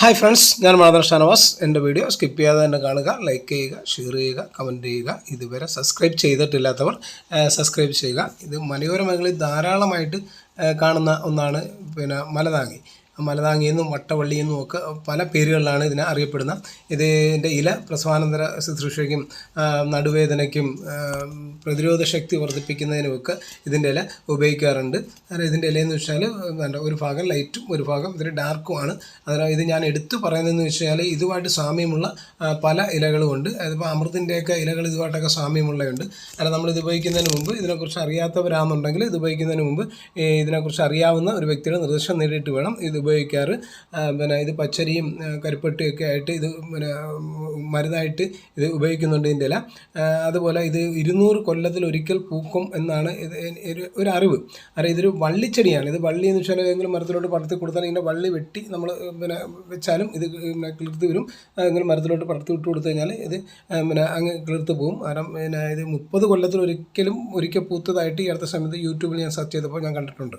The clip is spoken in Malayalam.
ഹായ് ഫ്രണ്ട്സ്, ഞാൻ മാധവൻ ഷാനവാസ്. എൻ്റെ വീഡിയോ സ്കിപ്പ് ചെയ്യാതെ തന്നെ കാണുക, ലൈക്ക് ചെയ്യുക, ഷെയർ ചെയ്യുക, കമൻറ്റ് ചെയ്യുക. ഇതുവരെ സബ്സ്ക്രൈബ് ചെയ്തിട്ടില്ലാത്തവർ സബ്സ്ക്രൈബ് ചെയ്യുക. ഇത് മലയോര മേഖലയിൽ ധാരാളമായിട്ട് കാണുന്ന ഒന്നാണ്. മലതാങ്ങി. മലതാങ്ങിയെന്നും വട്ടവള്ളിയെന്നും ഒക്കെ പല പേരുകളിലാണ് ഇതിനെ അറിയപ്പെടുന്നത്. ഇതിൻ്റെ ഇല പ്രസവാനന്തര ശുശ്രൂഷയ്ക്കും നടുവേദനയ്ക്കും പ്രതിരോധ ശക്തി വർദ്ധിപ്പിക്കുന്നതിനുമൊക്കെ ഇതിൻ്റെ ഇല ഉപയോഗിക്കാറുണ്ട്. കാരണം ഇതിൻ്റെ ഇലയെന്ന് വെച്ചാൽ ഒരു ഭാഗം ലൈറ്റും ഒരു ഭാഗം ഇതിൽ ഡാർക്കുമാണ്. അതിനാൽ ഇത് ഞാൻ എടുത്തു പറയുന്നതെന്ന് വെച്ചാൽ ഇതുമായിട്ട് സാമ്യമുള്ള പല ഇലകളുമുണ്ട്. അതിപ്പോൾ അമൃതിൻ്റെയൊക്കെ ഇലകൾ ഇതുമായിട്ടൊക്കെ സാമ്യമുള്ളതുണ്ട്. കാരണം നമ്മളിത് ഉപയോഗിക്കുന്നതിന് മുമ്പ്, ഇതിനെക്കുറിച്ച് അറിയാത്തവരാണെന്നുണ്ടെങ്കിൽ ഇത് ഉപയോഗിക്കുന്നതിന് മുമ്പ് ഇതിനെക്കുറിച്ച് അറിയാവുന്ന ഒരു വ്യക്തിയുടെ നിർദ്ദേശം നേടിയിട്ട് വേണം ഇത് ഉപയോഗിക്കാറ്. ഇത് പച്ചരിയും കരിപ്പട്ടിയൊക്കെ ആയിട്ട് ഇത് മരുന്നായിട്ട് ഇത് ഉപയോഗിക്കുന്നുണ്ട് ഇതിൻ്റെ ഇല. അതുപോലെ ഇത് 200 കൊല്ലത്തിൽ ഒരിക്കൽ പൂക്കും എന്നാണ് ഒരു അറിവ്. ഇതൊരു വള്ളിച്ചെടിയാണ്. ഇത് വള്ളി എന്ന് വെച്ചാൽ ഏതെങ്കിലും മരത്തിലോട്ട് പടർത്തി കൊടുത്താൽ ഇങ്ങനെ വള്ളി വെട്ടി നമ്മൾ വെച്ചാലും ഇത് കിളിർത്ത് വരും. എങ്കിലും മരത്തിലോട്ട് പടർത്തി വിട്ട് കൊടുത്തു കഴിഞ്ഞാൽ ഇത് അങ്ങ് കിളിർത്ത് പോകും. കാരണം ഇത് 30 കൊല്ലത്തിൽ ഒരിക്കൽ പൂത്തതായിട്ട് ഈ അടുത്ത സമയത്ത് യൂട്യൂബിൽ ഞാൻ സെർച്ച് ചെയ്തപ്പോൾ ഞാൻ കണ്ടിട്ടുണ്ട്.